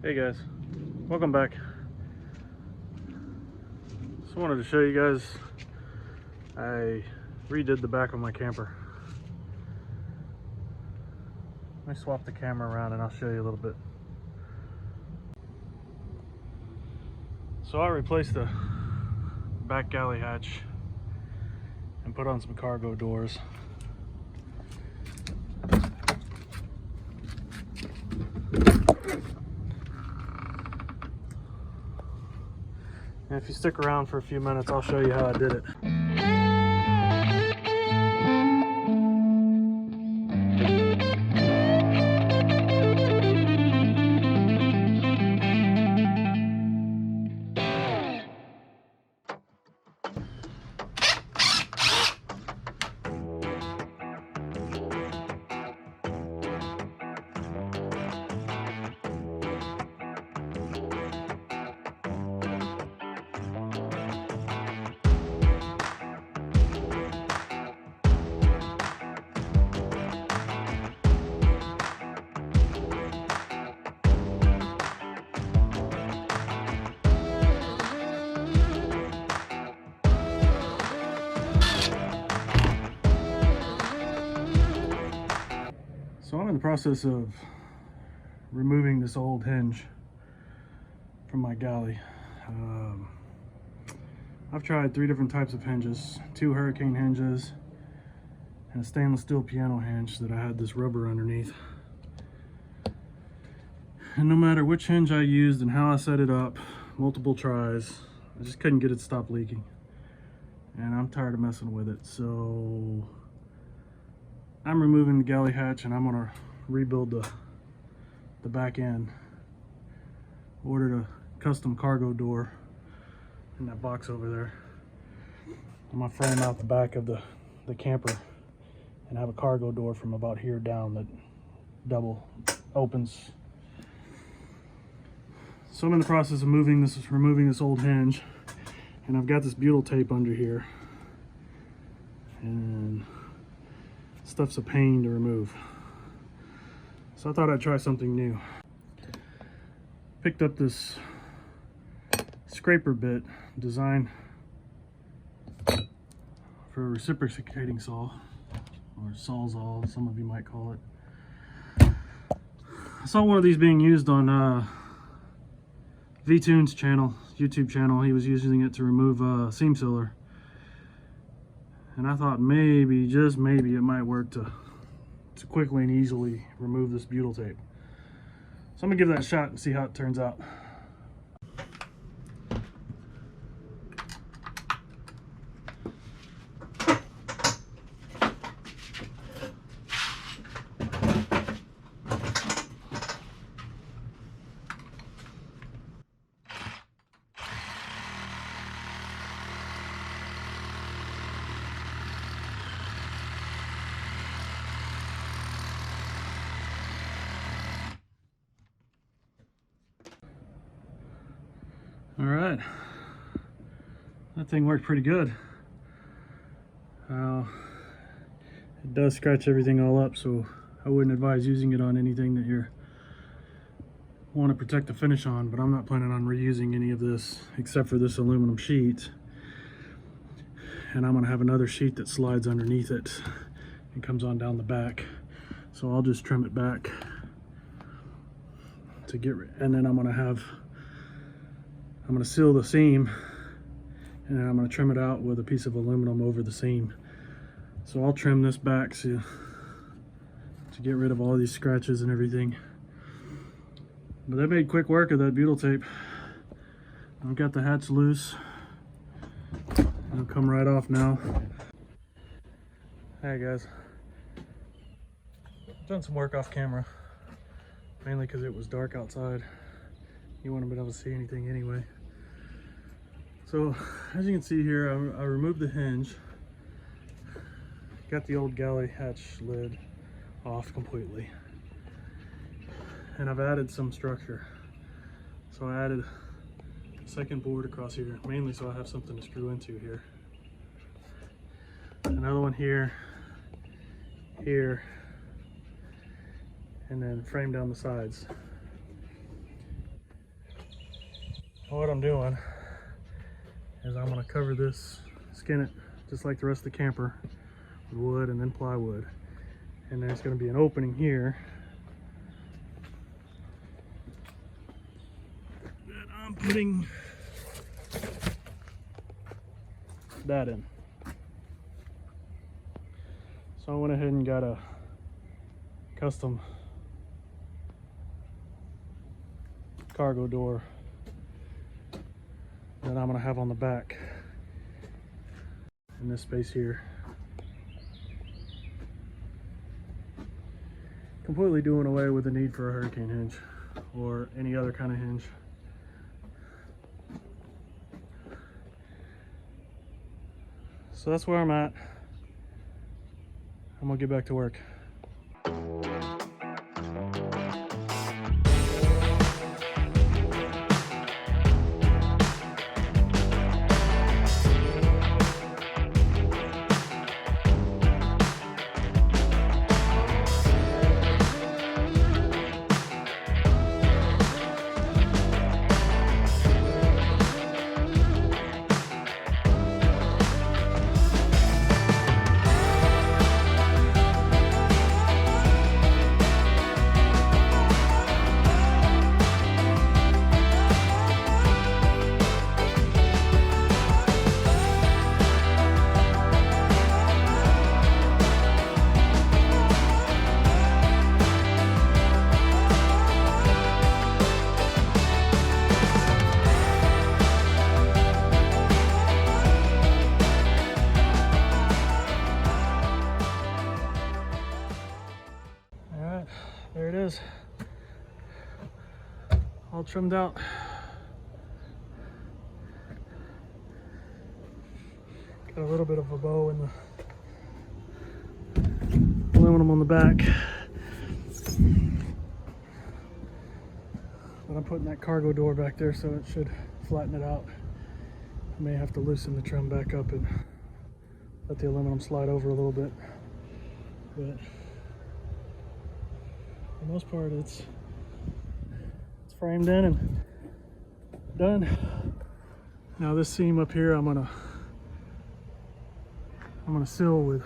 Hey guys, welcome back. Just wanted to show you guys I redid the back of my camper. Let me swap the camera around and I'll show you a little bit. So I replaced the back galley hatch and put on some cargo doors. And if you stick around for a few minutes, I'll show you how I did it. So I'm in the process of removing this old hinge from my galley. I've tried 3 different types of hinges, 2 hurricane hinges and a stainless steel piano hinge that I had this rubber underneath. And no matter which hinge I used and how I set it up, multiple tries, I just couldn't get it to stop leaking. And I'm tired of messing with it, so I'm removing the galley hatch and I'm gonna rebuild the back end. Ordered a custom cargo door in that box over there. I'm gonna frame out the back of the camper and have a cargo door from about here down that double opens. So I'm in the process of removing this old hinge, and I've got this butyl tape under here. And stuff's a pain to remove. So I thought I'd try something new. Picked up this scraper bit designed for a reciprocating saw, or sawzall, some of you might call it. I saw one of these being used on V-Tune's channel, YouTube channel. He was using it to remove seam sealer. And I thought maybe, just maybe, it might work to quickly and easily remove this butyl tape. So I'm gonna give that a shot and see how it turns out. All right, that thing worked pretty good. It does scratch everything all up, so I wouldn't advise using it on anything that you want to protect the finish on, but I'm not planning on reusing any of this except for this aluminum sheet. And I'm going to have another sheet that slides underneath it and comes on down the back. So I'll just trim it back to get rid, and then I'm going to seal the seam, and then I'm going to trim it out with a piece of aluminum over the seam. So I'll trim this back to get rid of all these scratches and everything. But I made quick work of that butyl tape. I've got the hatch loose. It'll come right off now. Hey guys, I've done some work off camera, mainly because it was dark outside. You wouldn't have been able to see anything anyway. So as you can see here, I removed the hinge, got the old galley hatch lid off completely, and I've added some structure. So I added a second board across here, mainly so I have something to screw into here. Another one here, and then frame down the sides. what I'm doing is I'm going to cover this, skin it just like the rest of the camper with wood and then plywood. And there's going to be an opening here that I'm putting that in. So I went ahead and got a custom cargo door that I'm going to have on the back in this space here. Completely doing away with the need for a hurricane hinge or any other kind of hinge. So that's where I'm at. I'm gonna get back to work. There it is, all trimmed out. Got a little bit of a bow in the aluminum on the back. But I'm putting that cargo door back there so it should flatten it out. I may have to loosen the trim back up and let the aluminum slide over a little bit. But for the most part, it's framed in and done. Now this seam up here, I'm gonna seal with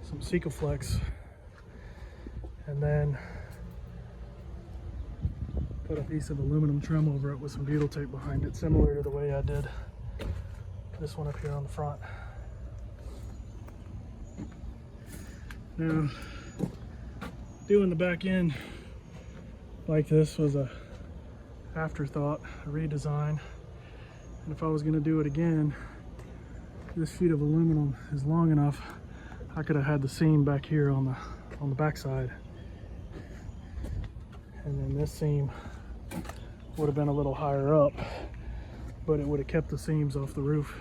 some Sikaflex, and then put a piece of aluminum trim over it with some butyl tape behind it, similar to the way I did this one up here on the front. Now, doing the back end like this was a afterthought, a redesign. And if I was gonna do it again, this sheet of aluminum is long enough, I could have had the seam back here on the back side. And then this seam would have been a little higher up, but it would have kept the seams off the roof.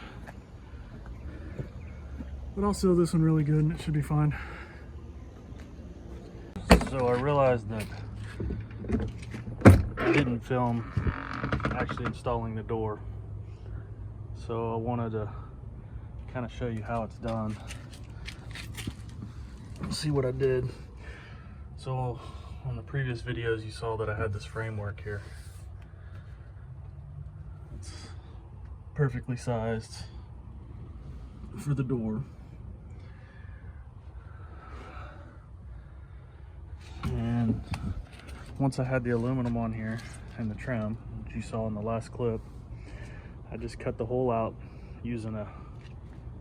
But I'll seal this one really good and it should be fine. So I realized that I didn't film actually installing the door. So I wanted to kind of show you how it's done. See what I did. So on the previous videos you saw that I had this framework here. It's perfectly sized for the door. And once I had the aluminum on here and the trim, which you saw in the last clip, I just cut the hole out using a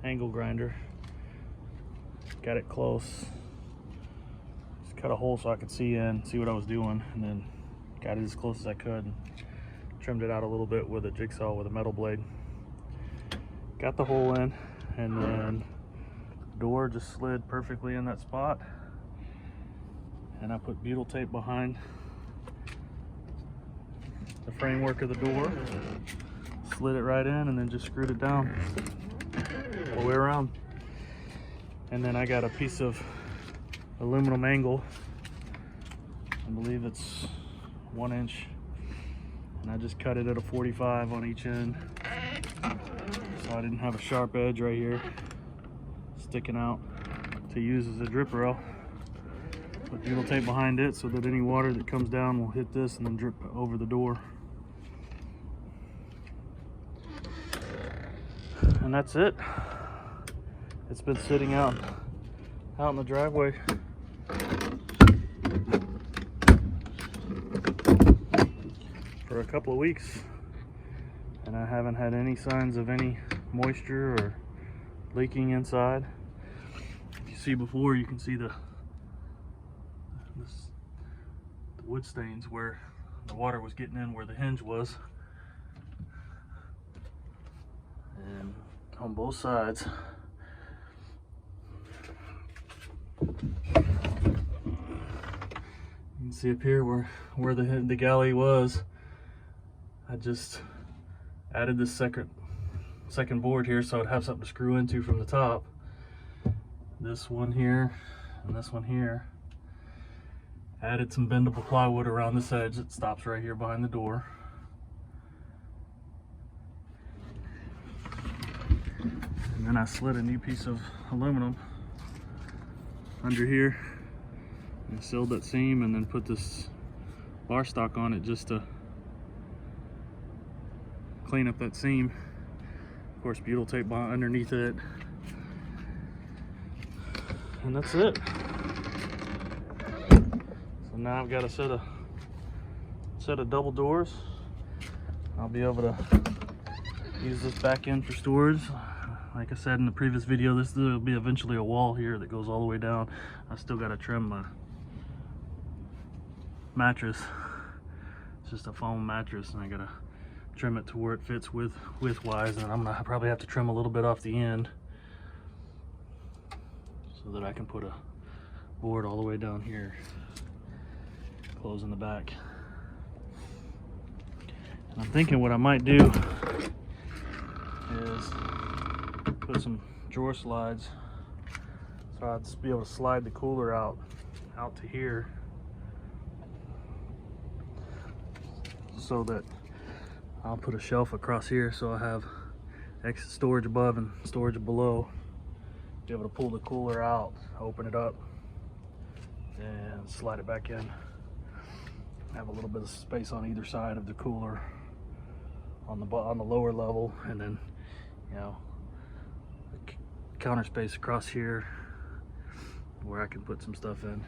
angle grinder. Got it close. Just cut a hole so I could see what I was doing, and then got it as close as I could and trimmed it out a little bit with a jigsaw with a metal blade. Got the hole in, and then the door just slid perfectly in that spot. And I put butyl tape behind the framework of the door, slid it right in, and then just screwed it down all the way around. And then I got a piece of aluminum angle, I believe it's 1 inch, and I just cut it at a 45 on each end, so I didn't have a sharp edge right here sticking out to use as a drip rail. Put butyl tape behind it so that any water that comes down will hit this and then drip over the door. And that's it. It's been sitting out in the driveway for a couple of weeks, and I haven't had any signs of any moisture or leaking inside. If you see before, you can see the wood stains where the water was getting in where the hinge was, and on both sides. You can see up here where the galley was. I just added this second board here so I'd have something to screw into from the top. This one here and this one here. Added some bendable plywood around this edge that stops right here behind the door. And then I slid a new piece of aluminum under here and sealed that seam, and then put this bar stock on it just to clean up that seam. Of course, butyl tape underneath it, and that's it. So now I've got a set of double doors. I'll be able to use this back end for storage. Like I said in the previous video, this will be eventually a wall here that goes all the way down. I still got to trim my mattress. It's just a foam mattress, and I gotta trim it to where it fits widthwise, and I'm gonna probably have to trim a little bit off the end so that I can put a board all the way down here, closing the back. And I'm thinking what I might do is put some drawer slides so I'd just be able to slide the cooler out to here, so that I'll put a shelf across here so I have extra storage above and storage below. Be able to pull the cooler out, open it up, and slide it back in. Have a little bit of space on either side of the cooler on the lower level, and then, you know, counter space across here where I can put some stuff in.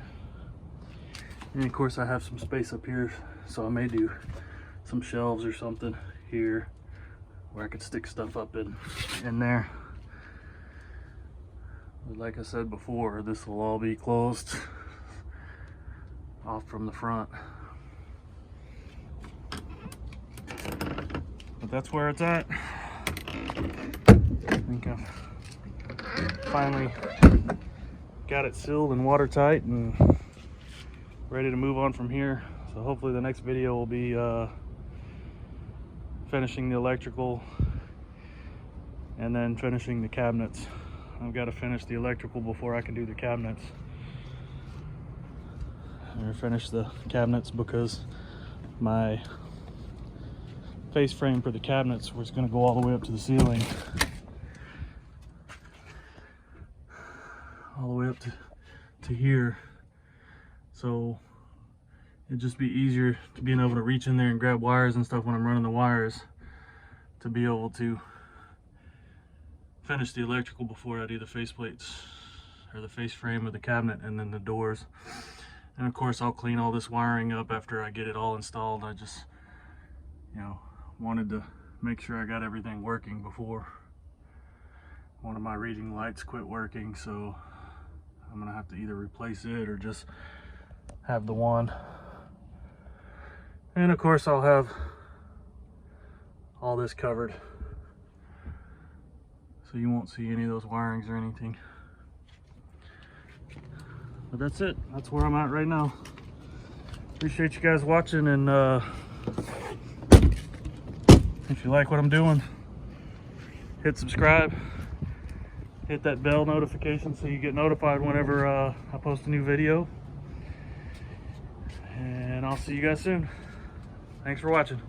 And of course I have some space up here, so I may do some shelves or something here where I could stick stuff up in there. But like I said before, this will all be closed off from the front. But that's where it's at. I think I've finally got it sealed and watertight and ready to move on from here. So hopefully the next video will be finishing the electrical and then finishing the cabinets. I've got to finish the electrical before I can do the cabinets. Or finish the cabinets because my face frame for the cabinets was going to go all the way up to the ceiling. All the way up to here. So it'd just be easier to being able to reach in there and grab wires and stuff when I'm running the wires, to be able to finish the electrical before I do the face plates or the face frame of the cabinet and then the doors. And of course I'll clean all this wiring up after I get it all installed. I just, you know, wanted to make sure I got everything working before one of my reading lights quit working, so I'm gonna have to either replace it or just have the one. And of course I'll have all this covered, so you won't see any of those wirings or anything. But that's it. That's where I'm at right now. Appreciate you guys watching, and if you like what I'm doing, hit subscribe, hit that bell notification so you get notified whenever I post a new video. And I'll see you guys soon. Thanks for watching.